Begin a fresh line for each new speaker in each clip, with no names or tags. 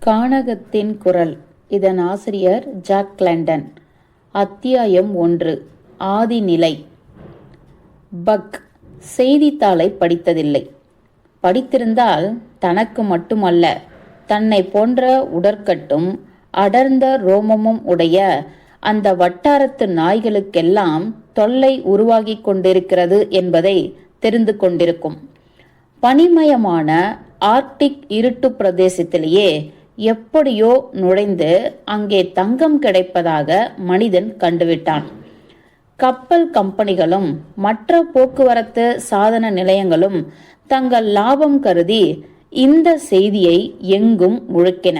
கானகத்தின் குரல். இதன் ஆசிரியர் ஜாக் லண்டன். அத்தியாயம் 1. ஆதிநிலை. பக் செய்தித்தாளை படித்ததில்லை. படித்திருந்தால் தனக்கு மட்டுமல்ல, தன்னை போன்ற உடற்கட்டும் அடர்ந்த ரோமமும் உடைய அந்த வட்டாரத்து நாய்களுக்கெல்லாம் தொல்லை உருவாகி கொண்டிருக்கிறது என்பதை தெரிந்து கொண்டிருக்கும். பனிமயமான ஆர்க்டிக் இருட்டு பிரதேசத்திலேயே எப்படியோ நுழைந்து அங்கே தங்கம் கிடைப்பதாக மனிதன் கண்டுவிட்டான். கப்பல் கம்பெனிகளும் மற்ற போக்குவரத்து சாதன நிலையங்களும் தங்கள் லாபம் கருதி இந்த செய்தியை எங்கும் முழக்கின.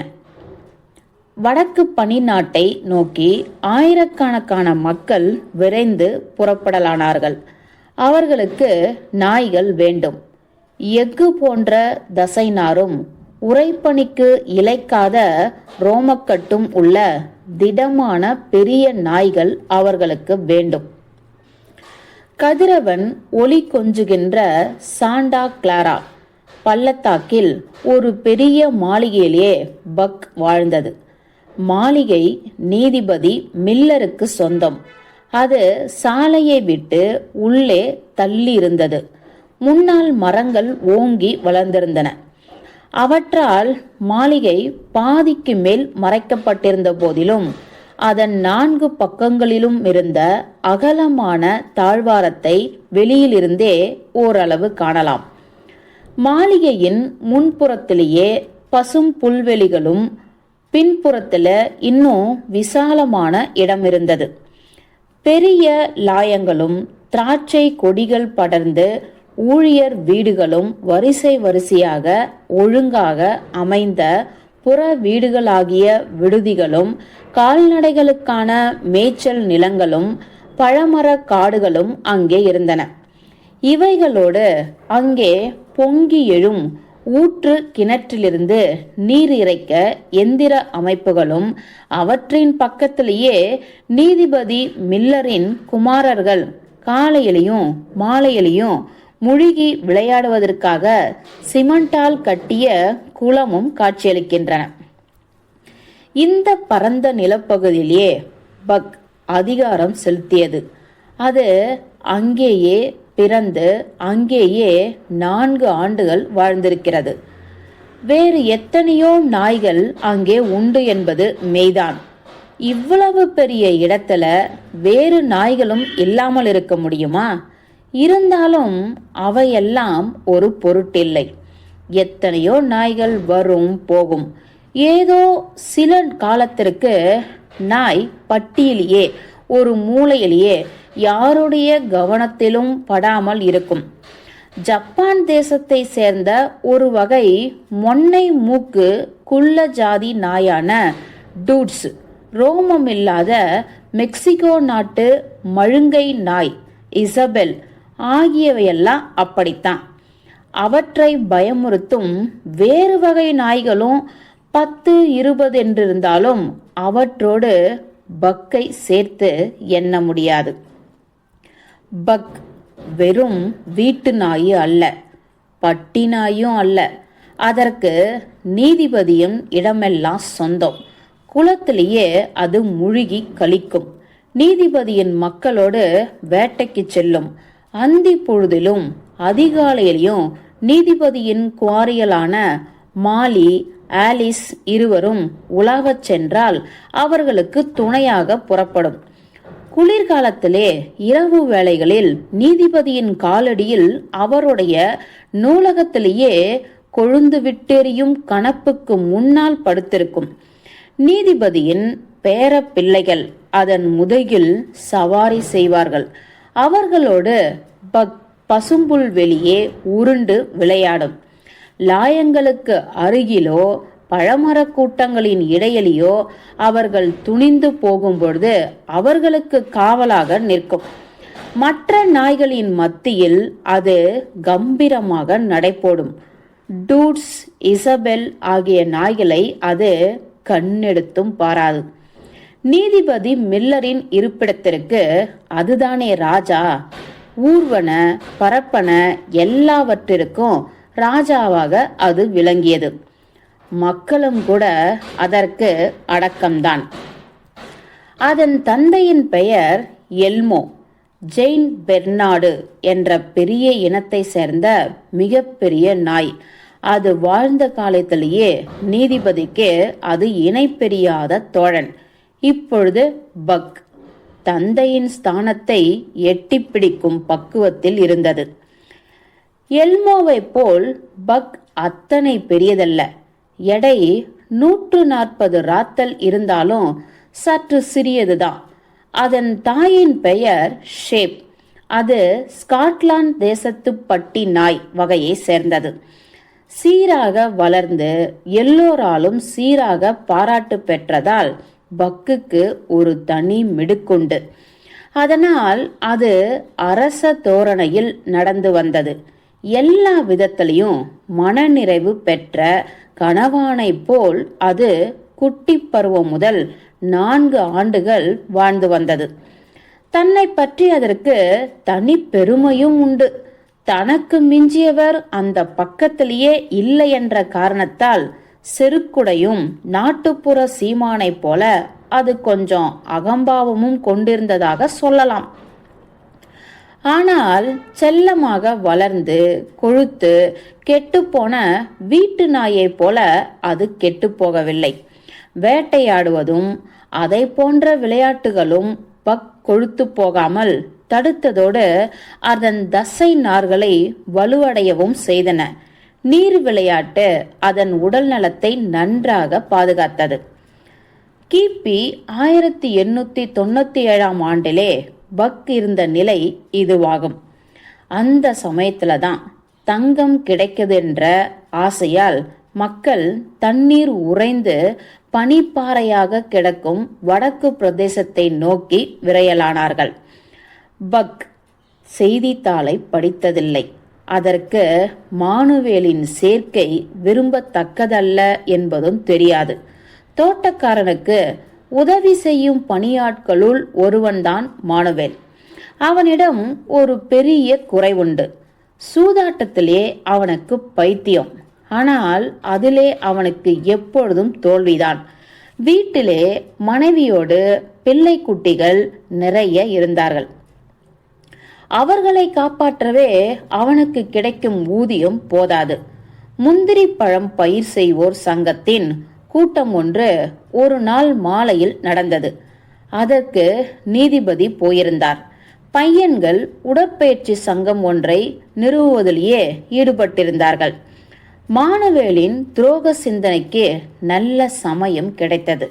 வடக்கு பனி நாட்டை நோக்கி ஆயிரக்கணக்கான மக்கள் விரைந்து புறப்படலானார்கள். அவர்களுக்கு நாய்கள் வேண்டும். எஃகு போன்ற தசைநாரும் உறைபனிக்கு இழைக்காத ரோமக்கட்டும் உள்ள திடமான பெரிய நாய்கள் அவர்களுக்கு வேண்டும். கதிரவன் ஒளி கொஞ்சுகின்ற சாண்டா கிளாரா பள்ளத்தாக்கில் ஒரு பெரிய மாளிகையிலே பக் வாழ்ந்தது. மாளிகை நீதிபதி மில்லருக்கு சொந்தம். அது சாலையை விட்டு உள்ளே தள்ளி இருந்தது. முன்னால் மரங்கள் ஓங்கி வளர்ந்திருந்தன. அவற்றால் மாளிகை பாதிக்கு மேல் மறைக்கப்பட்டிருந்த போதிலும் அதன் 4 பக்கங்களிலும் இருந்த அகலமான தாழ்வாரத்தை வெளியிலிருந்தே ஓரளவு காணலாம். மாளிகையின் முன்புறத்திலேயே பசும் புல்வெளிகளும் பின்புறத்தில் இன்னும் விசாலமான இடம் இருந்தது. பெரிய லாயங்களும் திராட்சை கொடிகள் படர்ந்து ஊழியர் வீடுகளும் வரிசை வரிசையாக ஒழுங்காக அமைந்த புற வீடுகளாகிய விடுதிகளும் கால்நடைகளுக்கான மேய்ச்சல் நிலங்களும் பழமர காடுகளும் அங்கே இருந்தன. இவைகளோடு அங்கே பொங்கி எழும் ஊற்று கிணற்றிலிருந்து நீர் இறைக்க எந்திர அமைப்புகளும் அவற்றின் பக்கத்திலேயே நீதிபதி மில்லரின் குமாரர்கள் காலையிலையும் மாலையிலையும் முழுகி விளையாடுவதற்காக சிமெண்டால் கட்டிய குளமும் காட்சியளிக்கின்றன. இந்த பரந்த நிலப்பகுதியிலே பக் அதிகாரம் செலுத்தியது. அது அங்கேயே பிறந்து அங்கேயே 4 ஆண்டுகள் வாழ்ந்திருக்கிறது. வேறு எத்தனையோ நாய்கள் அங்கே உண்டு என்பது மெய்தான். இவ்வளவு பெரிய இடத்துல வேறு நாய்களும் இல்லாமல் இருக்க முடியுமா? இருந்தாலும் அவையெல்லாம் ஒரு பொருட்டில்லை. எத்தனையோ நாய்கள் வரும் போகும். ஏதோ சில காலத்திற்கு நாய் பட்டியிலேயே ஒரு மூலையிலேயே யாருடைய கவனத்திலும் படாமல் இருக்கும். ஜப்பான் தேசத்தை சேர்ந்த ஒரு வகை மொன்னை மூக்கு குள்ள ஜாதி நாயான டூட்ஸ், ரோமம் இல்லாத மெக்சிகோ நாட்டு மழுங்கை நாய் இசபெல் ஆகியவையெல்லாம் அப்படித்தான். அவற்றை பயமுறுத்தும் வேறு வகை நாய்களும் 10-20 என்றிருந்தாலும் அவற்றோடு பக்கை சேர்த்து எண்ண முடியாது. பக் வெறும் வீட்டு நாயு அல்ல, பட்டி நாயும் அல்ல. அதற்கு நீதிபதியும் இடமெல்லாம் சொந்தம். குளத்திலேயே அது முழுகி கழிக்கும். நீதிபதியின் மக்களோடு வேட்டைக்கு செல்லும். அந்தி பொழுதிலும் அதிகாலையிலும் நீதிபதியின் குவாரியலான மாலி, ஆலிஸ் இருவரும் உலாவச் சென்றால் அவர்களுக்கு துணையாக புறப்படும். குளிர்காலத்திலே இரவு வேளைகளில் நீதிபதியின் காலடியில் அவருடைய நூலகத்திலேயே கொழுந்து விட்டெறியும் கணப்புக்கு முன்னால் படுத்திருக்கும். நீதிபதியின் பேர பிள்ளைகள் அதன் முதுகில் சவாரி செய்வார்கள். அவர்களோடு பசும்புல் வெளியே உருண்டு விளையாடும். லாயங்களுக்கு அருகிலோ பழமர கூட்டங்களின் இடையிலோ அவர்கள் துணிந்து போகும்பொழுது அவர்களுக்கு காவலாக நிற்கும். மற்ற நாய்களின் மத்தியில் அது கம்பீரமாக நடைபோடும். டூட்ஸ், இசபெல் ஆகிய நாய்களை அது கண்ணெடுத்தும் பாராது. நீதிபதி மில்லரின் இருப்பிடத்திற்கு அதுதானே ராஜா. ஊர்வன பரப்பன எல்லாவற்றிற்கும் ராஜாவாக அது விளங்கியது. மக்களும் கூட அதற்கு அடக்கம்தான். அதன் தந்தையின் பெயர் எல்மோ. ஜெயின் பெர்னார்டு என்ற பெரிய இனத்தை சேர்ந்த மிகப்பெரிய நாய். அது வாழ்ந்த காலத்திலேயே நீதிபதிக்கு அது இணை பெரியாத தோழன். இப்பொழுது பக் தந்தையின் ஸ்தானத்தை எட்டி பிடிக்கும் பக்குவத்தில் இருந்தது. எல்மோவை போல் பக் அத்தனை பெரியதல்ல. எடை 140 ராத்தல் இருந்தாலும் சற்று சிறியதுதான். அதன் தாயின் பெயர் ஷேப். அது ஸ்காட்லாந்து தேசத்து பட்டி நாய் வகையை சேர்ந்தது. சீராக வளர்ந்து எல்லோராலும் சீராக பாராட்டு பெற்றதால் பக்குக்கு ஒரு தனி மிடுக்குண்டு. அதனால் அது அரச தோரணையில் நடந்து வந்தது. எல்லா விதத்திலையும் மனநிறைவு பெற்ற கணவானை போல் அது குட்டி பருவம் முதல் 4 ஆண்டுகள் வாழ்ந்து வந்தது. தன்னை பற்றி அதற்கு தனி பெருமையும் உண்டு. தனக்கு மிஞ்சியவர் அந்த பக்கத்திலேயே இல்லை என்ற காரணத்தால் செருக்குடையும் நாட்டுப்புற சீமானை போல அது கொஞ்சம் அகம்பாவமும் கொண்டிருந்ததாக சொல்லலாம். ஆனால் செல்லமாக வளர்ந்து கொழுத்து கெட்டுப்போன வீட்டு நாயை போல அது கெட்டு போகவில்லை. வேட்டையாடுவதும் அதை போன்ற விளையாட்டுகளும் பக் கொழுத்து போகாமல் தடுத்ததோடு அதன் தசை நார்களை வலுவடையவும் செய்தன. நீர் விளையாட்டு அதன் உடல் நலத்தை நன்றாக பாதுகாத்தது. கிபி 1897 ஆண்டிலே பக் இருந்த நிலை இதுவாகும். அந்த சமயத்துலதான் தங்கம் கிடைக்குதென்ற ஆசையால் மக்கள் தண்ணீர் உறைந்து பனிப்பாறையாக கிடக்கும் வடக்கு பிரதேசத்தை நோக்கி விரையலானார்கள். பக் செய்தித்தாளை படித்ததில்லை. அதற்கு மானுவேலின் சேர்க்கை விரும்பத்தக்கதல்ல என்பதும் தெரியாது. தோட்டக்காரனுக்கு உதவி செய்யும் பணியாட்களுள் ஒருவன்தான் மானுவேல். அவனிடம் ஒரு பெரிய குறைவுண்டு. சூதாட்டத்திலே அவனுக்கு பைத்தியம். ஆனால் அதிலே அவனுக்கு எப்பொழுதும் தோல்விதான். வீட்டிலே மனைவியோடு பிள்ளை குட்டிகள் நிறைய இருந்தார்கள். அவர்களை காப்பாற்றவே அவனுக்கு கிடைக்கும் ஊதியம் போதாது. முந்திரி பழம் பயிர் செய்வோர் சங்கத்தின் கூட்டம் ஒன்று ஒரு நாள் மாலையில் நடந்தது. அதற்கு நீதிபதி போயிருந்தார். பையன்கள் உடற்பயிற்சி சங்கம் ஒன்றை நிறுவுவதிலேயே ஈடுபட்டிருந்தார்கள். மானுவேலின் துரோக சிந்தனைக்கு நல்ல சமயம் கிடைத்தது.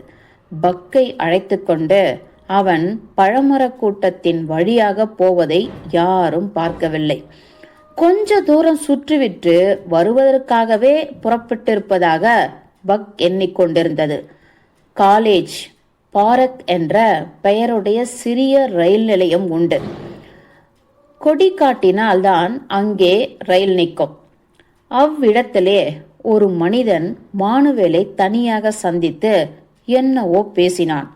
பக்கை அழைத்து கொண்டு அவன் பழமர கூட்டத்தின் வழியாக போவதை யாரும் பார்க்கவில்லை. கொஞ்ச தூரம் சுற்றிவிட்டு வருவதற்காகவே புறப்பட்டிருப்பதாக பக் எண்ணிக்கொண்டிருந்தது. காலேஜ் பாரக் என்ற பெயருடைய சிறிய ரயில் நிலையம் உண்டு. கொடி காட்டினால்தான் அங்கே ரயில் நிற்கும். அவ்விடத்திலே ஒரு மனிதன் மானுவேலை தனியாக சந்தித்து என்னவோ பேசினான்.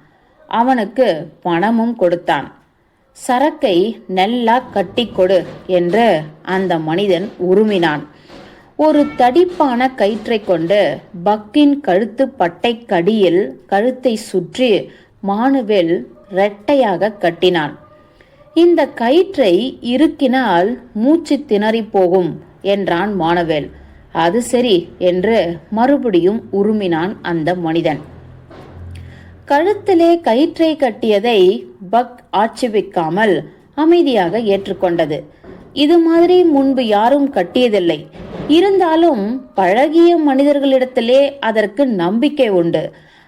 அவனுக்கு பணமும் கொடுத்தான். சரக்கை நல்லா கட்டி கொடு என்று அந்த மனிதன் உருமினான். ஒரு தடிப்பான கயிற்றை கொண்டு பக்கின் கழுத்து பட்டை கடியில் கழுத்தை சுற்றி மானுவேல் இரட்டையாக கட்டினான். இந்த கயிற்றை இறுக்கினால் மூச்சு திணறி போகும் என்றான் மானுவேல். அது சரி என்று மறுபடியும் உருமினான் அந்த மனிதன். கழுத்திலே கயிற்றை கட்டியதை பக் ஆட்சேபிக்காமல் அமைதியாக ஏற்றுக்கொண்டது. இது மாதிரி முன்பு யாரும் கட்டியதில்லை. இருந்தாலும் பழகிய மனிதர்களிடத்திலே அதற்கு நம்பிக்கை உண்டு.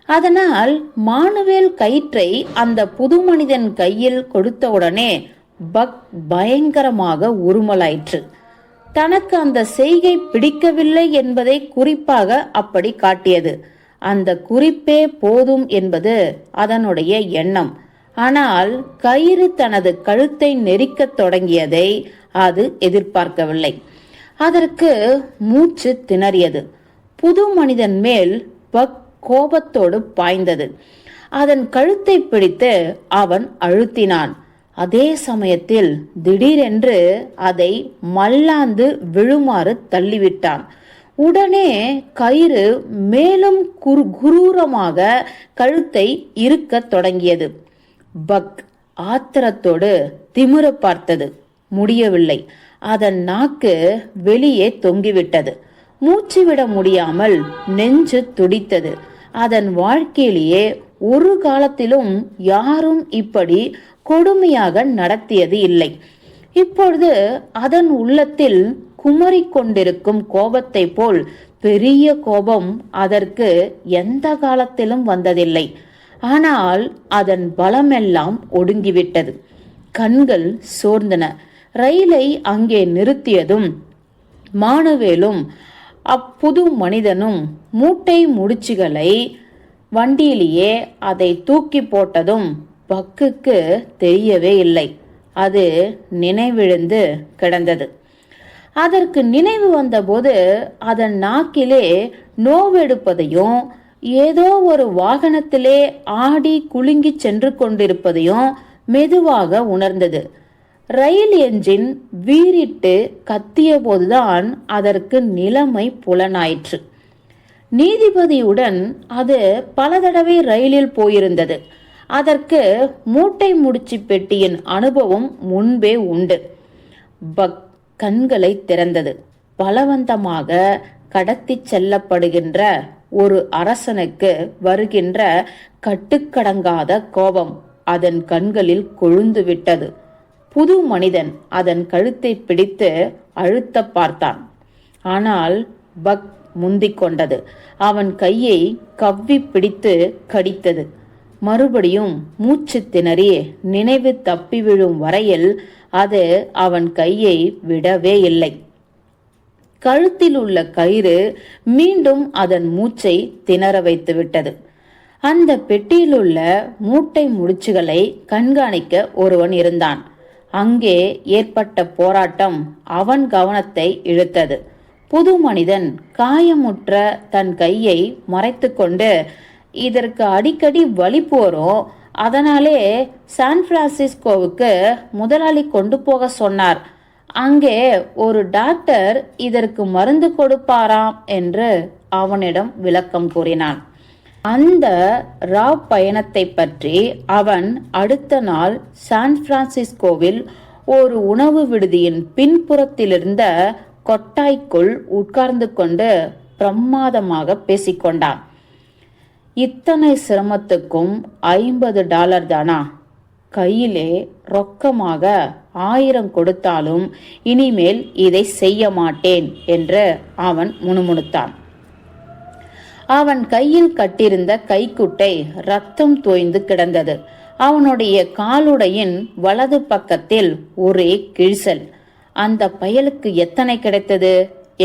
அதனால் மானுவேல் கயிற்றை அந்த புது மனிதன் கையில் கொடுத்தவுடனே பக் பயங்கரமாக உருமலாயிற்று. தனக்கு அந்த செய்கை பிடிக்கவில்லை என்பதை குறிப்பாக அப்படி காட்டியது. அந்த குறிப்பே போதும் என்பது அதனுடைய எண்ணம். ஆனால் கயிறு தனது கழுத்தை நெரிக்கத் தொடங்கியதை அது எதிர்பார்க்கவில்லை. அதற்கு மூச்சு திணறியது. புது மனிதன் மேல் பக் கோபத்தோடு பாய்ந்தது. அதன் கழுத்தை பிடித்து அவன் அழுத்தினான். அதே சமயத்தில் திடீரென்று அதை மல்லாந்து விழுமாறு தள்ளிவிட்டான். உடனே கயிறு மேலும் குரூரமாக கழுத்தை இறுக்கத் தொடங்கியது. பக் ஆத்திரத்தோடு திமிர பார்த்தது. முடியவில்லை. அதன் நாக்கு வெளியே தொங்கிவிட்டது. மூச்சு விட முடியாமல் நெஞ்சு துடித்தது. அதன் வாழ்க்கையிலேயே ஒரு காலத்திலும் யாரும் இப்படி கொடுமையாக நடத்தியது இல்லை. இப்பொழுது அதன் உள்ளத்தில் குமரிக் கொண்டிருக்கும் கோபத்தை போல் பெரிய கோபம் அதற்கு எந்த காலத்திலும் வந்ததில்லை. ஆனால் அதன் பலமெல்லாம் ஒடுங்கிவிட்டது. கண்கள் சோர்ந்தன. ரயிலை அங்கே நிறுத்தியதும் மானுவேலும் அப்புது மனிதனும் மூட்டை முடிச்சுகளை வண்டியிலேயே அதை தூக்கி போட்டதும் பக்குக்கு தெரியவே இல்லை. அது நினைவிழந்து கிடந்தது. அதற்கு நினைவு வந்தபோது அதன் நாக்கிலே நோவெடுப்பதையும் ஏதோ ஒரு வாகனத்திலே ஆடி குலுங்கி சென்று கொண்டிருப்பதையும் மெதுவாக உணர்ந்தது. ரயில் என்ஜின் வீறிட்டு கத்திய போதுதான் அதற்கு நிலைமை புலனாயிற்று. நீதிபதியுடன் அது பல தடவை ரயிலில் போயிருந்தது. அதற்கு மூட்டை முடிச்சு பெட்டியின் அனுபவம் முன்பே உண்டு. பக் கண்களை திறந்தது. பலவந்தமாக கடத்தி செல்லப்படுகின்ற ஒரு அரசனுக்கு வருகின்ற கட்டுக்கடங்காத கோபம் அதன் கண்களில் கொழுந்து விட்டது. புது மனிதன் அதன் கழுத்தை பிடித்து அழுத்த பார்த்தான். ஆனால் பக் முந்திக் கொண்டது. அவன் கையை கவ்வி பிடித்து கடித்தது. மறுபடியும் மூச்சு திணறி நினைவு தப்பி விழும் வரையில் அது அவன் கையை விடவே இல்லை. கழுத்தில் உள்ள கயிறு மீண்டும் அதன் மூச்சை திணற வைத்து விட்டது. அந்த பெட்டியிலுள்ள மூட்டை முடிச்சுகளை கண்காணிக்க ஒருவன் இருந்தான். அங்கே ஏற்பட்ட போராட்டம் அவன் கவனத்தை இழுத்தது. புது மனிதன் காயமுற்ற தன் கையை மறைத்து கொண்டு, இதற்கு அடிக்கடி வலிப்பு வரும், அதனாலே சான் பிரான்சிஸ்கோவுக்கு முதலாளி கொண்டு போக சொன்னார், அங்கே ஒரு டாக்டர் இதற்கு மருந்து கொடுப்பாராம் என்று அவனிடம் விளக்கம் கூறினான். அந்த ராவ் பயணத்தை பற்றி அவன் அடுத்த நாள் சான் பிரான்சிஸ்கோவில் ஒரு உணவு விடுதியின் பின்புறத்திலிருந்த கொட்டாய்க்குள் உட்கார்ந்து கொண்டு பிரமாதமாக பேசிக்கொண்டான். இத்தனை சிரமத்துக்கும் $50 தானா? கையிலே ரொக்கமாக 1000 கொடுத்தாலும் இனிமேல் இதை செய்ய மாட்டேன் என்று அவன் முணுமுணுத்தான். அவன் கையில் கட்டிருந்த கைக்குட்டை ரத்தம் தோய்ந்து கிடந்தது. அவனுடைய காலுடையின் வலது பக்கத்தில் ஒரே கிழிசல். அந்த பயலுக்கு எத்தனை கிடைத்தது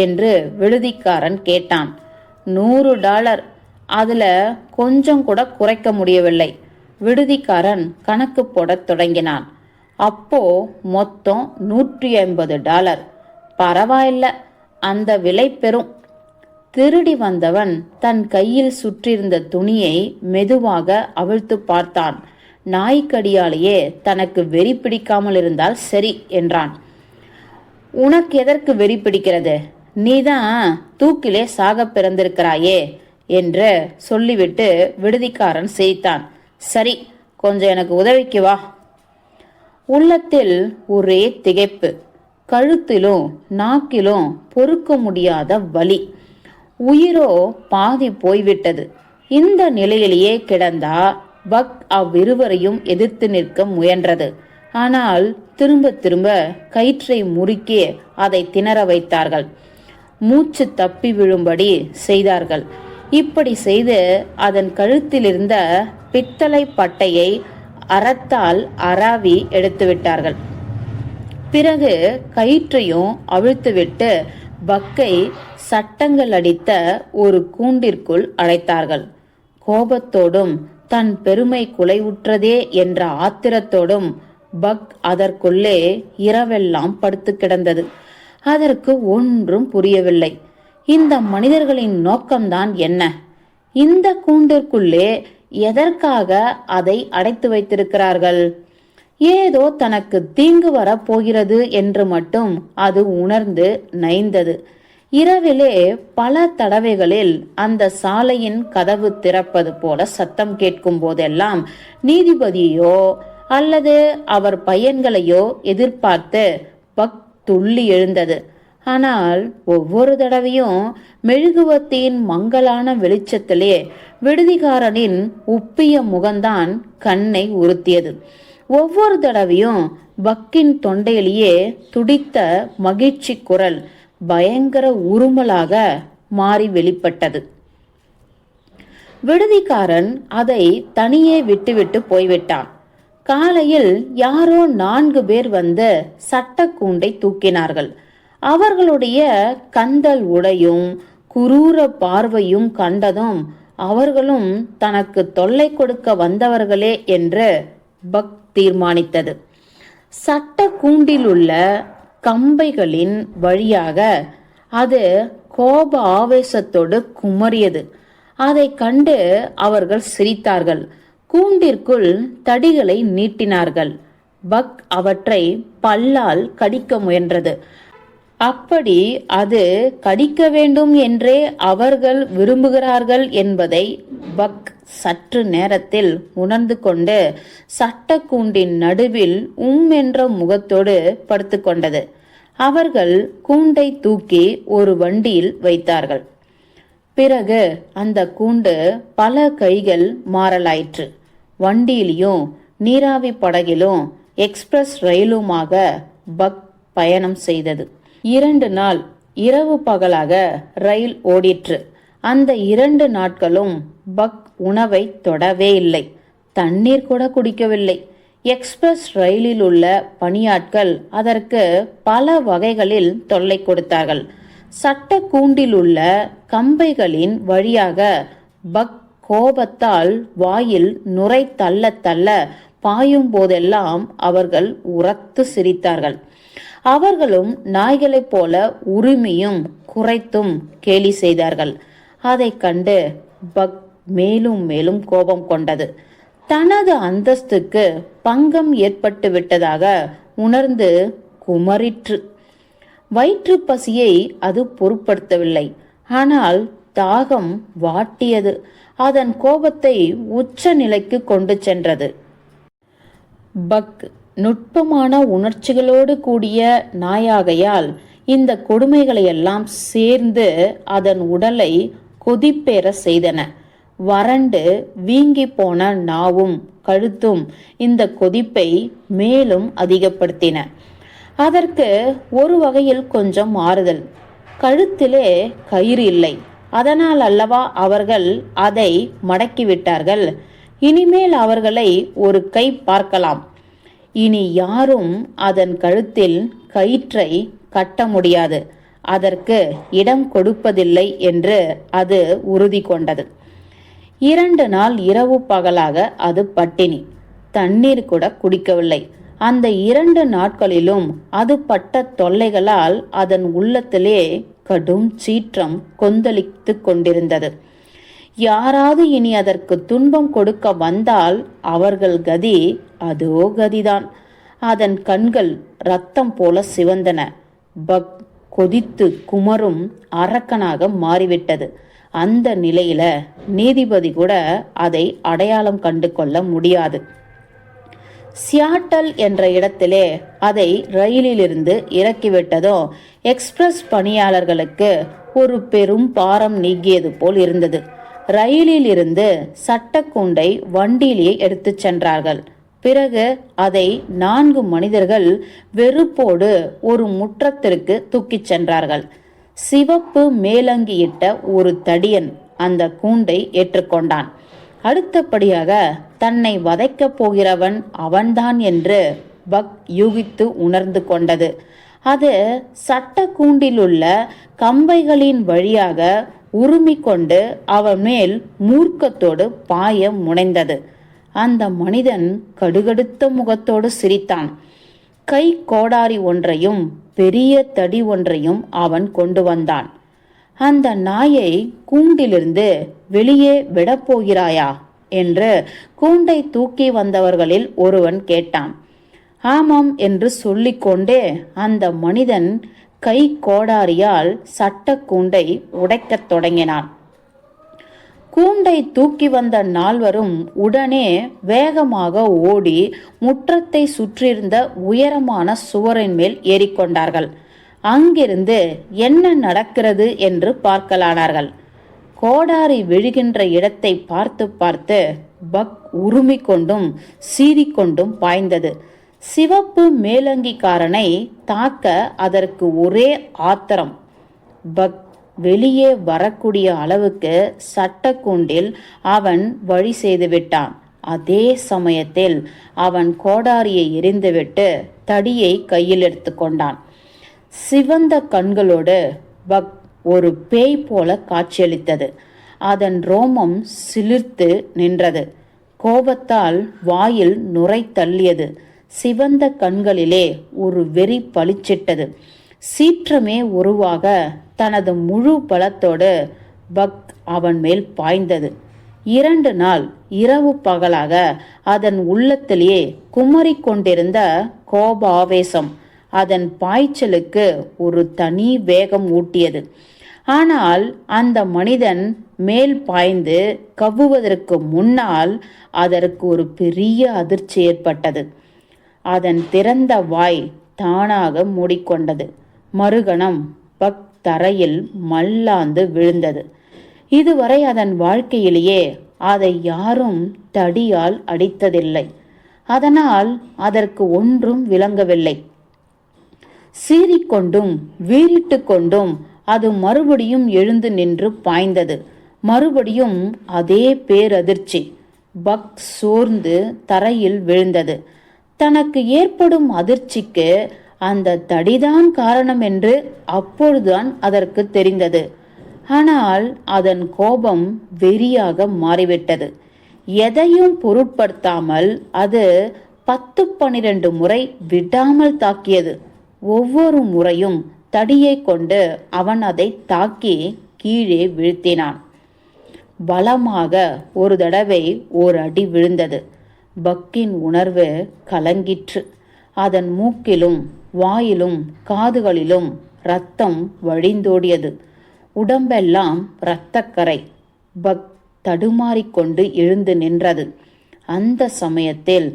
என்று விடுதிக்காரன் கேட்டான். $100. அதுல கொஞ்சம் கூட குறைக்க முடியவில்லை. விடுதிக்காரன் கணக்கு போடத் தொடங்கினான். அப்போ மொத்தம் $150. பரவாயில்ல, அந்த விலை பெறும். திருடி வந்தவன் தன் கையில் சுற்றிருந்த துணியை மெதுவாக அவிழ்த்து பார்த்தான். நாய்க்கடியாலேயே தனக்கு வெறி பிடிக்காமல் இருந்தால் சரி என்றான். உனக்கு எதற்கு வெறி பிடிக்கிறது? நீதான் தூக்கிலே சாக பிறந்திருக்கிறாயே என்று சொல்லிவிட்டு விடுதிக்காரன் சிரித்தான். சரி, கொஞ்சம் எனக்கு உதவிக்கு வா. உள்ளத்தில் ஒரே திகைப்பு. கழுத்திலும் நாக்கிலும் பொறுக்க முடியாத வலி. உயிரோ பாதி போய்விட்டது. இந்த நிலையிலேயே கிடந்தா பக் அவ்விருவரையும் எதிர்த்து நிற்க முயன்றது. ஆனால் திரும்ப திரும்ப கயிற்றை முறுக்கி அதை திணற வைத்தார்கள். மூச்சு தப்பி விழும்படி செய்தார்கள். இப்படி செய்து அதன் கழுத்தில் இருந்த பித்தளை பட்டையை அறத்தால் அராவி எடுத்துவிட்டார்கள். பிறகு கயிற்றையும் அவிழ்த்துவிட்டு பக்கை சட்டங்கள் அடித்த ஒரு கூண்டிற்குள் அடைத்தார்கள். கோபத்தோடும் தன் பெருமை குலைவுற்றதே என்ற ஆத்திரத்தோடும் பக் அதற்குள்ளே இரவெல்லாம் படுத்து கிடந்தது. அதற்கு ஒன்றும் புரியவில்லை. இந்த மனிதர்களின் நோக்கம்தான் என்ன? இந்த கூண்டிற்குள்ளே எதற்காக அதை அடைத்து வைத்திருக்கிறார்கள்? ஏதோ தனக்கு தீங்கு வர போகிறது என்று மட்டும் அது உணர்ந்து நைந்தது. இரவிலே பல தடவைகளில் அந்த சாலையின் கதவு திறப்பது போல சத்தம் கேட்கும் போதெல்லாம் நீதிபதியோ அல்லது அவர் பையன்களையோ எதிர்பார்த்து பக் துள்ளி எழுந்தது. ஆனால் ஒவ்வொரு தடவையும் மெழுகுவத்தின் மங்கலான வெளிச்சத்திலே விடுதிகாரனின் உப்பிய முகம்தான் கண்ணை உறுத்தியது. ஒவ்வொரு தடவையும் பக்கின் தொண்டையிலேயே துடித்த மகிழ்ச்சி குரல் பயங்கர உருமலாக மாறி வெளிப்பட்டது. விடுதிக்காரன் அதை தனியே விட்டுவிட்டு போய்விட்டான். காலையில் யாரோ 4 பேர் வந்து சட்டக்கூண்டை தூக்கினார்கள். அவர்களுடைய கந்தல் உடையும் குரூர பார்வையும் கண்டதும் அவர்களும் தனக்கு தொல்லை கொடுக்க வந்தவர்களே என்று பக் தீர்மானித்தது. சட்ட கூண்டிலுள்ள கம்பைகளின் வழியாக அது கோப ஆவேசத்தோடு குமரியது. அதை கண்டு அவர்கள் சிரித்தார்கள். கூண்டிற்குள் தடிகளை நீட்டினார்கள். பக் அவற்றை பல்லால் கடிக்க முயன்றது. அப்படி அது கடிக்க வேண்டும் என்றே அவர்கள் விரும்புகிறார்கள் என்பதை பக் சற்று நேரத்தில் உணர்ந்து கொண்டு சட்டக்கூண்டின் நடுவில் என்ற முகத்தோடு படுத்துக்கொண்டது. அவர்கள் கூண்டை தூக்கி ஒரு வண்டியில் வைத்தார்கள். பிறகு அந்த கூண்டு பல கைகள் மாறலாயிற்று. வண்டியிலும் நீராவி படகிலும் எக்ஸ்பிரஸ் ரயிலுமாக பக் பயணம் செய்தது. 2 நாள் இரவு பகலாக ரயில் ஓடிற்று. அந்த 2 நாட்களும் பக் உணவை தொடவே இல்லை. தண்ணீர் கூட குடிக்கவில்லை. எக்ஸ்பிரஸ் ரயிலில் உள்ள பணியாட்கள் அதற்கு பல வகைகளில் தொல்லை கொடுத்தார்கள். சட்ட கூண்டில் உள்ள கம்பைகளின் வழியாக பக் கோபத்தால் வாயில் நுரை தள்ள தள்ள பாயும் போதெல்லாம் அவர்கள் உரத்து சிரித்தார்கள். அவர்களும் நாய்களைப் போல உரிமையும் குறைத்தும் கேலி செய்தார்கள். அதை கண்டு பக் மேலும் மேலும் கோபம் கொண்டது. தனது அந்தஸ்துக்கு பங்கம் ஏற்பட்டு விட்டதாக உணர்ந்து குமரிற்று. வயிற்று பசியை அது பொருட்படுத்தவில்லை. ஆனால் தாகம் வாட்டியது. அதன் கோபத்தை உச்ச நிலைக்கு கொண்டு சென்றது. பக் நுட்பமான உணர்ச்சிகளோடு கூடிய நாயாகையால் இந்த கொடுமைகளையெல்லாம் சேர்ந்து அதன் உடலை கொதிப்பேற செய்தன. வறண்டு வீங்கி போன நாவும் கழுத்தும் இந்த கொதிப்பை மேலும் அதிகப்படுத்தின. அதற்கு ஒரு வகையில் கொஞ்சம் மாறுதல். கழுத்திலே கயிறு இல்லை. அதனால் அல்லவா அவர்கள் அதை மடக்கிவிட்டார்கள். இனிமேல் அவர்களை ஒரு கை பார்க்கலாம். இனி யாரும் அதன் கழுத்தில் கயிற்றை கட்ட முடியாது. அதற்கு இடம் கொடுப்பதில்லை என்று அது உறுதி கொண்டது. 2 நாள் இரவு பகலாக அது பட்டினி. தண்ணீர் கூட குடிக்கவில்லை. அந்த 2 நாட்களிலும் அது பட்ட தொல்லைகளால் அதன் உள்ளத்திலே கடும் சீற்றம் கொந்தளித்து கொண்டிருந்தது. யாராவது இனி அதற்கு துன்பம் கொடுக்க வந்தால் அவர்கள் கதி அதோ கதிதான். அதன் கண்கள் இரத்தம் போல சிவந்தன. பக் கொதித்து குமரும் அரக்கனாக மாறிவிட்டது. அந்த நிலையில நீதிபதி கூட அதை அடையாளம் கண்டு கொள்ள முடியாது. சியாட்டல் என்ற இடத்திலே அதை ரயிலிலிருந்து இறக்கிவிட்டதோ எக்ஸ்பிரஸ் பணியாளர்களுக்கு ஒரு பெரும் பாரம் நீங்கியது போல் இருந்தது. ரயிலில் இருந்து சட்டக்கூண்டை வண்டியிலேயே எடுத்து சென்றார்கள். பிறகு அதை 4 மனிதர்கள் வெறுப்போடு ஒரு முற்றத்திற்கு தூக்கிச் சென்றார்கள். சிவப்பு மேலங்கியிட்ட ஒரு தடியன் அந்த கூண்டை ஏற்றுக்கொண்டான். அடுத்தபடியாக தன்னை வதைக்கப் போகிறவன் அவன்தான் என்று பக் யூகித்து உணர்ந்து கொண்டது. அது சட்ட கூண்டிலுள்ள கம்பைகளின் வழியாக உருமிக்கொண்டு அவன் மேல் மூர்க்கத்தோடு பாய முனைந்தது. அந்த மனிதன் கடுகடுத்த முகத்தோடு சிரித்தான். கை கோடாரி ஒன்றையும் பெரிய தடி ஒன்றையும் அவன் கொண்டு வந்தான். அந்த நாயை கூண்டிலிருந்து வெளியே விடப்போகிறாயா என்று கூண்டை தூக்கி வந்தவர்களில் ஒருவன் கேட்டான். ஆமாம் என்று சொல்லிக்கொண்டே அந்த மனிதன் கை கோடாரியால் சட்டக்கூண்டை உடைக்கத் தொடங்கினான். கூண்டை தூக்கி வந்த நால்வரும் உடனே வேகமாக ஓடி முற்றத்தை சுற்றியிருந்த உயரமான சுவரின் மேல் ஏறிக்கொண்டார்கள். அங்கிருந்து என்ன நடக்கிறது என்று பார்க்கலானார்கள். கோடாரி விழுகின்ற இடத்தை பார்த்து பார்த்து பக் உருமிக்கொண்டும் சீறிக்கொண்டும் பாய்ந்தது. சிவப்பு மேலங்கிக்காரனை தாக்க அதற்கு ஒரே ஆத்திரம். பக் வெளியே வரக்கூடிய அளவுக்கு சட்டக்கூண்டில் அவன் வழி செய்து விட்டான். அதே சமயத்தில் அவன் கோடாரியை எரிந்துவிட்டு தடியை கையில் எடுத்து கொண்டான். சிவந்த கண்களோடு பக் ஒரு பேய் போல காட்சியளித்தது. அதன் ரோமம் சிலிர்த்து நின்றது. கோபத்தால் வாயில் நுரை தள்ளியது. சிவந்த கண்களிலே ஒரு வெறி பளிச்சிட்டது. சீற்றமே உருவாக தனது முழு பலத்தோடு பக் அவன் மேல் பாய்ந்தது. 2 நாள் இரவு பகலாக அதன் உள்ளத்திலேயே குமரிக் கொண்டிருந்த கோபாவேசம் அதன் பாய்ச்சலுக்கு ஒரு தனி வேகம் ஊட்டியது. ஆனால் அந்த மனிதன் மேல் பாய்ந்து கவ்வுவதற்கு முன்னால் அதற்கு ஒரு பெரிய அதிர்ச்சி ஏற்பட்டது. அதன் திறந்த வாய் தானாக மூடிக்கொண்டது. மறுகணம் பக் தரையில் மல்லாந்து விழுந்தது. இதுவரை அதன் வாழ்க்கையிலேயே அதை யாரும் தடியால் அடித்ததில்லை. அதனால் அதற்கு ஒன்றும் விளங்கவில்லை. சீறிக்கொண்டும் வீறிட்டு கொண்டும் அது மறுபடியும் எழுந்து நின்று பாய்ந்தது. மறுபடியும் அதே பேரதிர்ச்சி. பக் சோர்ந்து தரையில் விழுந்தது. தனக்கு ஏற்படும் அதிர்ச்சிக்கு அந்த தடிதான் காரணம் என்று அப்பொழுதுதான் அதற்கு தெரிந்தது. ஆனால் அதன் கோபம் வெறியாக மாறிவிட்டது. எதையும் பொருட்படுத்தாமல் அது 10-12 முறை விடாமல் தாக்கியது. ஒவ்வொரு முறையும் தடியை கொண்டு அவன் அதை தாக்கி கீழே வீழ்த்தினான். பலமாக ஒரு தடவை ஓர் அடி விழுந்தது. பக்கின் உணர்வு கலங்கிற்று. அதன் மூக்கிலும் வாயிலும் காதுகளிலும் இரத்தம் வழிந்தோடியது. உடம்பெல்லாம் இரத்தக்கரை. பக் தடுமாறிக்கொண்டு எழுந்து நின்றது. அந்த சமயத்தில்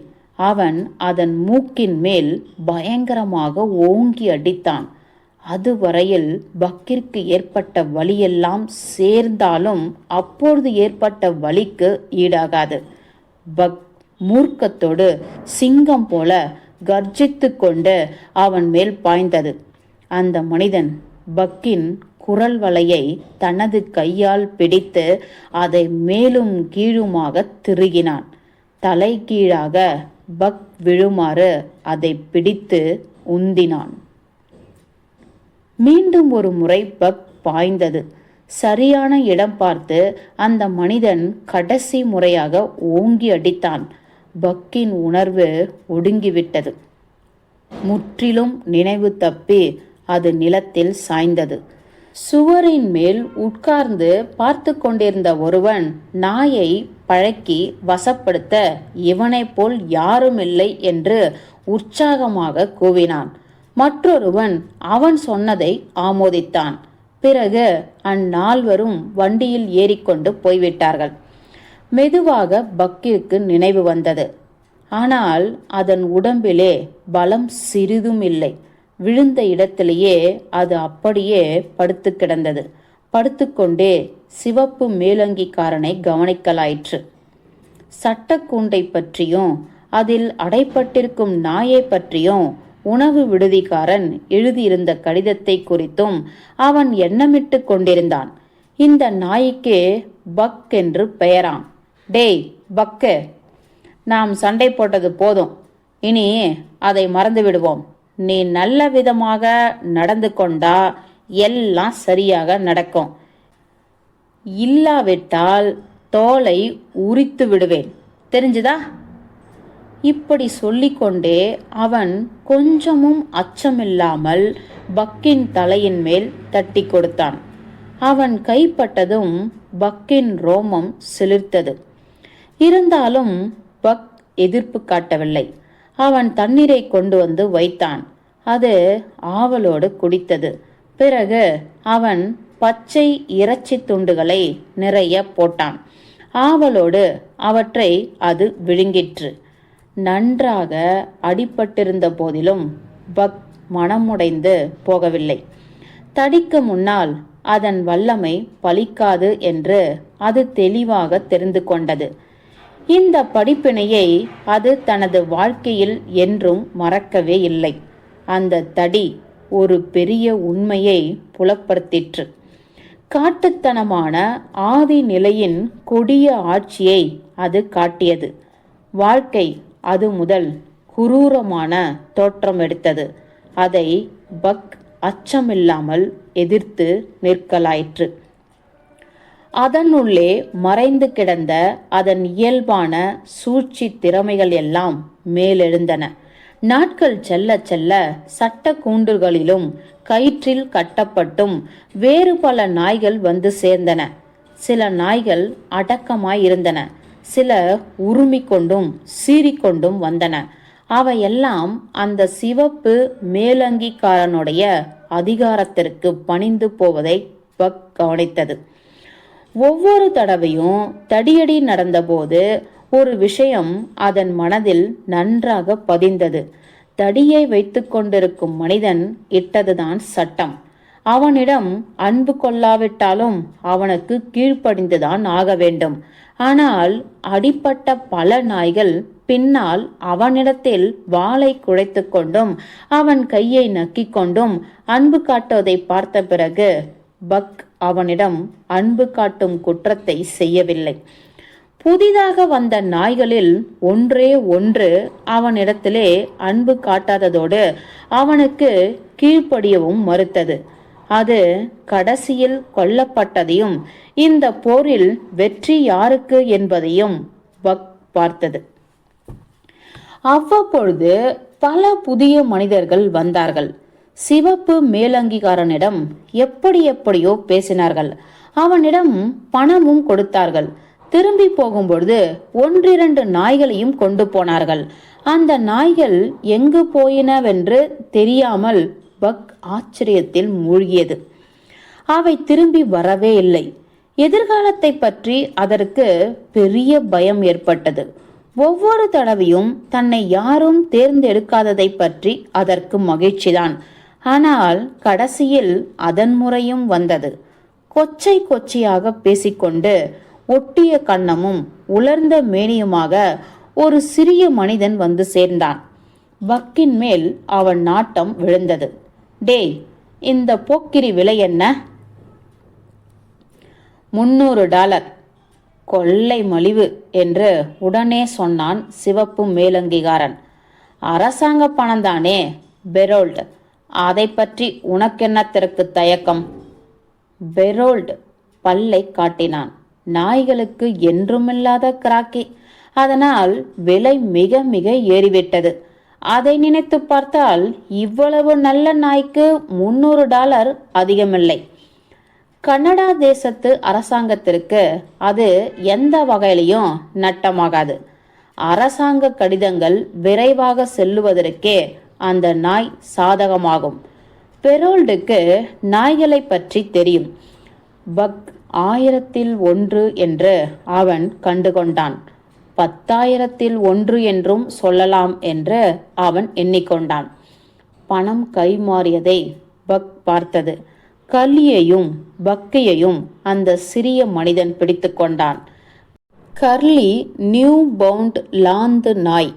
அவன் அதன் மூக்கின் மேல் பயங்கரமாக ஓங்கி அடித்தான். அதுவரையில் பக்கிற்கு ஏற்பட்ட வலியெல்லாம் சேர்ந்தாலும் அப்பொழுது ஏற்பட்ட வலிக்கு ஈடாகாது. பக் மூர்க்கத்தோடு சிங்கம் போல கர்ஜித்து கொண்டு அவன் மேல் பாய்ந்தது. அந்த மனிதன் பக்கின் குரல் வலையை தனது கையால் பிடித்து அதை மேலும் கீழுமாக திருகினான். தலை கீழாக பக் விழுமாறு அதை பிடித்து உந்தினான். மீண்டும் ஒரு முறை பக் பாய்ந்தது. சரியான இடம் பார்த்து அந்த மனிதன் கடைசி முறையாக ஓங்கி அடித்தான். பக்கின் உணர்வு ஒடுங்கிவிட்டது. முற்றிலும் நினைவு தப்பி அது நிலத்தில் சாய்ந்தது. சுவரின் மேல் உட்கார்ந்து பார்த்து கொண்டிருந்த ஒருவன் நாயை பழக்கி வசப்படுத்த இவனைப் போல் யாரும் இல்லை என்று உற்சாகமாக கூவினான். மற்றொருவன் அவன் சொன்னதை ஆமோதித்தான். பிறகு அந்நால்வரும் வண்டியில் ஏறிக்கொண்டு போய்விட்டார்கள். மெதுவாக பக்கிற்கு நினைவு வந்தது. ஆனால் அதன் உடம்பிலே பலம் சிறிதும் இல்லை. விழுந்த இடத்திலேயே அது அப்படியே படுத்து கிடந்தது. படுத்துக்கொண்டே சிவப்பு மேலங்கிக்காரனை கவனிக்கலாயிற்று. சட்டக்கூண்டை பற்றியும் அதில் அடைப்பட்டிருக்கும் நாயை பற்றியும் உணவு விடுதிக்காரன் எழுதியிருந்த கடிதத்தை குறித்தும் அவன் எண்ணமிட்டு கொண்டிருந்தான். இந்த நாய்க்கு பக் என்று பெயராம். டேய் பக்கு, நாம் சண்டை போட்டது போதும், இனி அதை மறந்து விடுவோம். நீ நல்ல விதமாக நடந்து கொண்டா எல்லாம் சரியாக நடக்கும். இல்லாவிட்டால் தோலை உரித்து விடுவேன், தெரிஞ்சுதா? இப்படி சொல்லிக்கொண்டே அவன் கொஞ்சமும் அச்சமில்லாமல் பக்கின் தலையின் மேல் தட்டி கொடுத்தான். அவன் கைப்பட்டதும் பக்கின் ரோமம் சிலிர்த்தது. இருந்தாலும் பக் எதிர்ப்பு காட்டவில்லை. அவன் தண்ணீரை கொண்டு வந்து வைத்தான். அது ஆவலோடு குடித்தது. பிறகு அவன் பச்சை இறைச்சி துண்டுகளை நிறைய போட்டான். ஆவலோடு அவற்றை அது விழுங்கிற்று. நன்றாக அடிபட்டிருந்த போதிலும் பக் மனமுடைந்து போகவில்லை. தடிக்கு முன்னால் அதன் வல்லமை பலிக்காது என்று அது தெளிவாக தெரிந்து கொண்டது. இந்த படிப்பினையை அது தனது வாழ்க்கையில் என்றும் மறக்கவே இல்லை. அந்த தடி ஒரு பெரிய உண்மையை புலப்படுத்திற்று. காட்டுத்தனமான ஆதி நிலையின் கொடிய ஆட்சியை அது காட்டியது. வாழ்க்கை அது முதல் குரூரமான தோற்றம் எடுத்தது. அதை பக் அச்சமில்லாமல் எதிர்த்து நிற்கலாயிற்று. அதனுள்ளே மறைந்து கிடந்த அதன் இயல்பான சூழ்ச்சி திறமைகள் எல்லாம் மேலெழுந்தன. நாட்கள் செல்ல செல்ல சட்ட கூண்டுகளிலும் கயிற்றில் கட்டப்பட்டும் வேறு பல நாய்கள் வந்து சேர்ந்தன. சில நாய்கள் அடக்கமாயிருந்தன, சில உருமிக்கொண்டும் சீறிக்கொண்டும் வந்தன. அவையெல்லாம் அந்த சிவப்பு மேலங்கிக்காரனுடைய அதிகாரத்திற்கு பணிந்து போவதை பக் கவனித்தது. ஒவ்வொரு தடவையும் தடியடி நடந்தபோது ஒரு விஷயம் அதன் மனதில் நன்றாக பதிந்தது. தடியை வைத்து கொண்டிருக்கும் மனிதன் இட்டதுதான் சட்டம். அவனிடம் அன்பு கொள்ளாவிட்டாலும் அவனுக்கு கீழ்ப்படிந்துதான் ஆக வேண்டும். ஆனால் அடிப்பட்ட பல நாய்கள் பின்னால் அவனிடத்தில் வாளை குழைத்து கொண்டும் அவன் கையை நக்கிக் கொண்டும் அன்பு காட்டுவதை பார்த்த பிறகு பக் அவனிடம் அன்பு காட்டும் குற்றத்தை செய்யவில்லை. புதிதாக வந்த நாய்களில் ஒன்றே ஒன்று அவனிடத்திலே அன்பு காட்டாததோடு அவனுக்கு கீழ்ப்படியவும் மறுத்தது. அது கடைசியில் கொல்லப்பட்டதையும் இந்த போரில் வெற்றி யாருக்கு என்பதையும் பக் பார்த்தது. அவ்வப்பொழுது பல புதிய மனிதர்கள் வந்தார்கள். சிவப்பு மேலங்கிகாரனிடம் எப்படியோ பேசினார்கள். அவனிடம் பணமும் கொடுத்தார்கள். திரும்பி போகும்பொழுது ஒன்றிரண்டு நாய்களையும் கொண்டு போனார்கள். அந்த நாய்கள் எங்கு போயினவென்று தெரியாமல் பக் ஆச்சரியத்தில் மூழ்கியது. அவை திரும்பி வரவே இல்லை. எதிர்காலத்தை பற்றி அதற்கு பெரிய பயம் ஏற்பட்டது. ஒவ்வொரு தடவையும் தன்னை யாரும் தேர்ந்தெடுக்காததை பற்றி அதற்கு மகிழ்ச்சிதான். ஆனால் கடைசியில் அதன் முறையும் வந்தது. கொச்சை கொச்சையாக பேசிக்கொண்டு ஒட்டிய கன்னமும் உலர்ந்த மேனியுமாக ஒரு சிறிய மனிதன் வந்து சேர்ந்தான். பக்கின் மேல் அவன் நாட்டம் விழுந்தது. டேய், இந்த போக்கிரி விலை என்ன? $300. கொள்ளை மலிவு என்று உடனே சொன்னான் சிவப்பு மேலங்கிகாரன். அரசாங்க பணம்தானே பெரோல்ட், அதை பற்றி உனக்கென்னத்திற்கு தயக்கம்? பெரோல்ட் பல்லை காட்டினான். நாய்களுக்கு என்றுமில்லாத கிராக்கி. அதனால் விலை மிக மிக ஏறிவிட்டது. அதை நினைத்து பார்த்தால் இவ்வளவு நல்ல நாய்க்கு $300 அதிகமில்லை. கனடா தேசத்து அரசாங்கத்திற்கு அது எந்த வகையிலையும் நட்டமாகாது. அரசாங்க கடிதங்கள் விரைவாக செல்லுவதற்கே அந்த நாய் சாதகமாகும். பெரோல்டுக்கு நாய்களை பற்றி தெரியும். பக் 1000-1 என்று அவன் கண்டுகொண்டான். 10,000-1 என்றும் சொல்லலாம் என்று அவன் எண்ணிக்கொண்டான். பணம் கைமாறியதை பக் பார்த்தது. கர்லியையும் பக்கையையும் அந்த சிறிய மனிதன் பிடித்து கொண்டான். கர்லி நியூ பவுண்ட் லாந்து நாய்,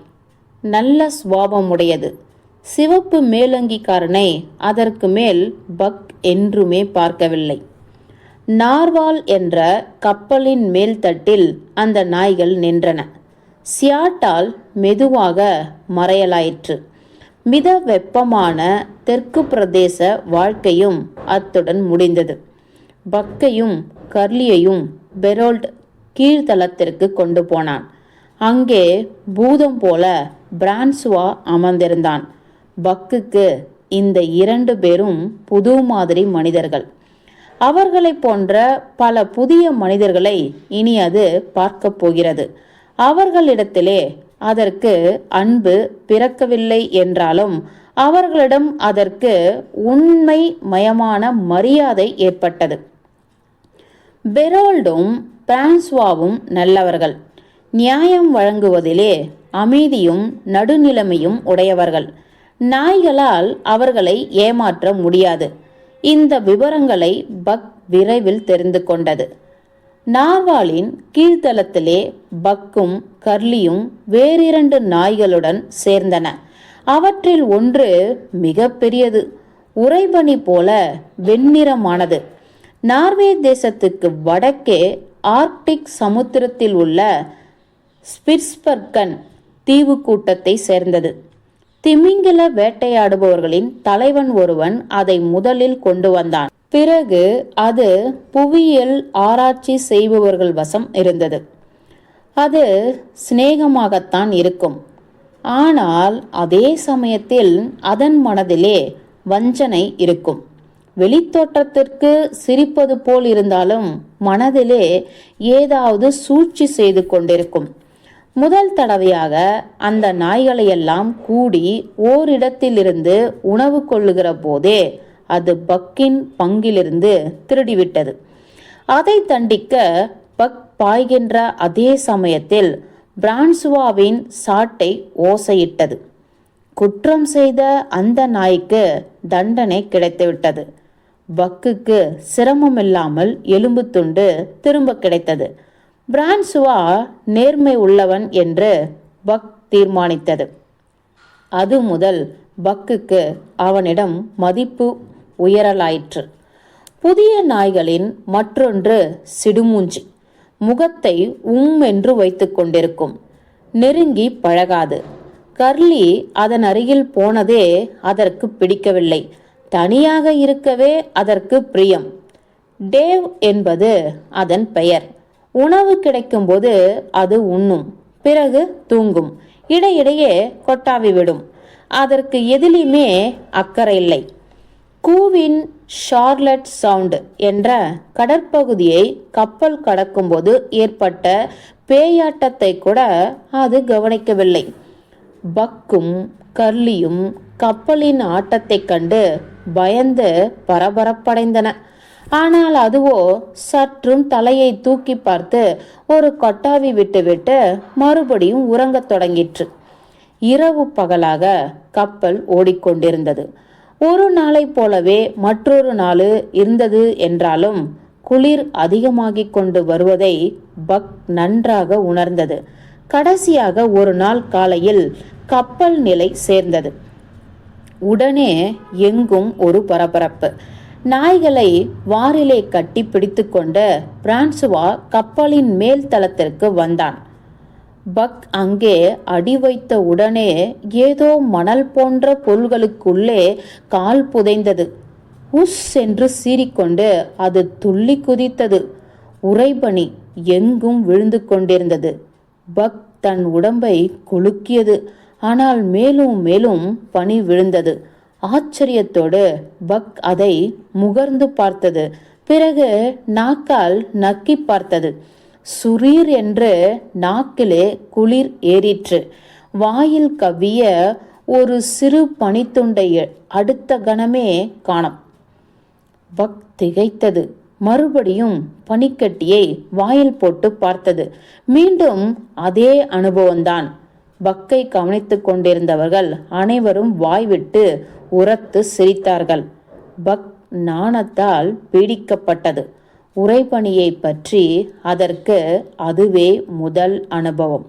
நல்ல சுவாபமுடையது. சிவப்பு மேலங்கிக்காரனை அதற்கு மேல் பக் என்றுமே பார்க்கவில்லை. நார்வால் என்ற கப்பலின் மேல் தட்டில் அந்த நாய்கள் நின்றன. சியாட்டால் மெதுவாக மறையலாயிற்று. மித வெப்பமான தெற்கு பிரதேச வாழ்க்கையும் அத்துடன் முடிந்தது. பக்கையும் கர்லியையும் பெரோல்ட் கீழ்த்தளத்திற்கு கொண்டு போனான். அங்கே பூதம் போல பிரான்சுவா அமர்ந்திருந்தான். பக்குக்கு இந்த 2 பேரும் புது மாதிரி மனிதர்கள். அவர்களை போன்ற பல புதிய மனிதர்களை இனி அது பார்க்க போகிறது. அவர்களிடத்திலே அதற்கு அன்பு பிறக்கவில்லை என்றாலும் அவர்களிடம் அதற்கு உண்மை மயமான மரியாதை ஏற்பட்டது. பெரோல்டும் பிரான்சுவாவும் நல்லவர்கள். நியாயம் வழங்குவதிலே அமைதியும் நடுநிலைமையும் உடையவர்கள். நாய்களால் அவர்களை ஏமாற்ற முடியாது. இந்த விவரங்களை பக் விரைவில் தெரிந்து கொண்டது. நார்வாலின் கீழ்த்தளத்திலே பக்கும் கர்லியும் வேறிரண்டு நாய்களுடன் சேர்ந்தன. அவற்றில் ஒன்று மிக பெரியது, உறைபனி போல வெண்ணிறமானது. நார்வே தேசத்துக்கு வடக்கே ஆர்க்டிக் சமுத்திரத்தில் உள்ள ஸ்பிட்ஸ்பர்கன் தீவு கூட்டத்தை சேர்ந்தது. திமிங்கில வேட்டையாடுபவர்களின் தலைவன் ஒருவன் அதை முதலில் கொண்டு வந்தான். பிறகு அது புவியியல் ஆராய்ச்சி செய்பவர்கள் வசம் இருந்தது. அது சிநேகமாகத்தான் இருக்கும். ஆனால் அதே சமயத்தில் அதன் மனதிலே வஞ்சனை இருக்கும். வெளித்தோற்றத்திற்கு சிரிப்பது போல் இருந்தாலும் மனதிலே ஏதாவது சூழ்ச்சி செய்து கொண்டிருக்கும். முதல் தடவையாக அந்த நாய்களையெல்லாம் கூடி ஓரிடத்திலிருந்து உணவு கொள்ளுகிற போதே அது பக்கின் பங்கிலிருந்து திருடிவிட்டது. அதை தண்டிக்க பக் பாய்கின்ற அதே சமயத்தில் பிரான்சுவாவின் சாட்டை ஓசையிட்டது. குற்றம் செய்த அந்த நாய்க்கு தண்டனை கிடைத்துவிட்டது. பக்குக்கு சிரமமில்லாமல் எலும்பு துண்டு திரும்ப கிடைத்தது. பிரான்சுவா நேர்மை உள்ளவன் என்று பக் தீர்மானித்தது. அது முதல் பக்குக்கு அவனிடம் மதிப்பு உயரலாயிற்று. புதிய நாய்களின் மற்றொன்று சிடுமூஞ்சி. முகத்தை என்று வைத்து கொண்டிருக்கும். நெருங்கி பழகாது. கர்லி அதன் அருகில் போனதே அதற்கு பிடிக்கவில்லை. தனியாக இருக்கவே அதற்கு பிரியம். டேவ் என்பது அதன் பெயர். உணவு கிடைக்கும்போது அது உண்ணும், பிறகு தூங்கும், இடையிடையே கொட்டாவி விடும். அதற்கு எதிலுமே அக்கறை இல்லை. கூவின் ஷார்லட் சவுண்ட் என்ற கடற்பகுதியை கப்பல் கடக்கும்போது ஏற்பட்ட பேயாட்டத்தை கூட அது கவனிக்கவில்லை. பக்கும் கர்லியும் கப்பலின் ஆட்டத்தை கண்டு பயந்து பரபரப்படைந்தன. ஆனால் அதுவோ சற்றும் தலையை தூக்கி பார்த்து ஒரு கொட்டாவி விட்டுவிட்டு மறுபடியும் உறங்கத் தொடங்கிற்று. இரவு பகலாக கப்பல் ஓடிக்கொண்டிருந்தது. ஒரு நாளை போலவே மற்றொரு நாள் இருந்தது என்றாலும் குளிர் அதிகமாகிக் கொண்டு வருவதை பக் நன்றாக உணர்ந்தது. கடைசியாக ஒரு நாள் காலையில் கப்பல் நிலை சேர்ந்தது. உடனே எங்கும் ஒரு பரபரப்பு. நாய்களை வாரிலே கட்டி பிடித்து கொண்டு பிரான்சுவா கப்பலின் மேல் தளத்திற்கு வந்தான். பக் அங்கே அடி வைத்த உடனே ஏதோ மணல் போன்ற பொருள்களுக்குள்ளே கால் புதைந்தது. உஸ் என்று சீறிக்கொண்டு அது துள்ளி குதித்தது. உறைபனி எங்கும் விழுந்து கொண்டிருந்தது. பக் தன் உடம்பை குலுக்கியது. ஆனால் மேலும் மேலும் பனி விழுந்தது. ஆச்சரியத்தோடு பக் அதை முகர்ந்து பார்த்தது. பிறகு நாக்கால் நக்கி பார்த்தது. சுரீர் என்று நாக்கிலே குளிர் ஏறிற்று. வாயில் கவ்விய ஒரு சிறு பனித்துண்டை அடுத்த கணமே காணோம். பக் திகைத்தது. மறுபடியும் பனிக்கட்டியை வாயில் போட்டு பார்த்தது. மீண்டும் அதே அனுபவம்தான். பக்கை கவனித்துக் கொண்டிருந்தவர்கள் அனைவரும் வாய்விட்டு உரத்து சிரித்தார்கள். பக் நாணத்தால் பீடிக்கப்பட்டது. உறைபனியை பற்றி அதற்கு அதுவே முதல் அனுபவம்.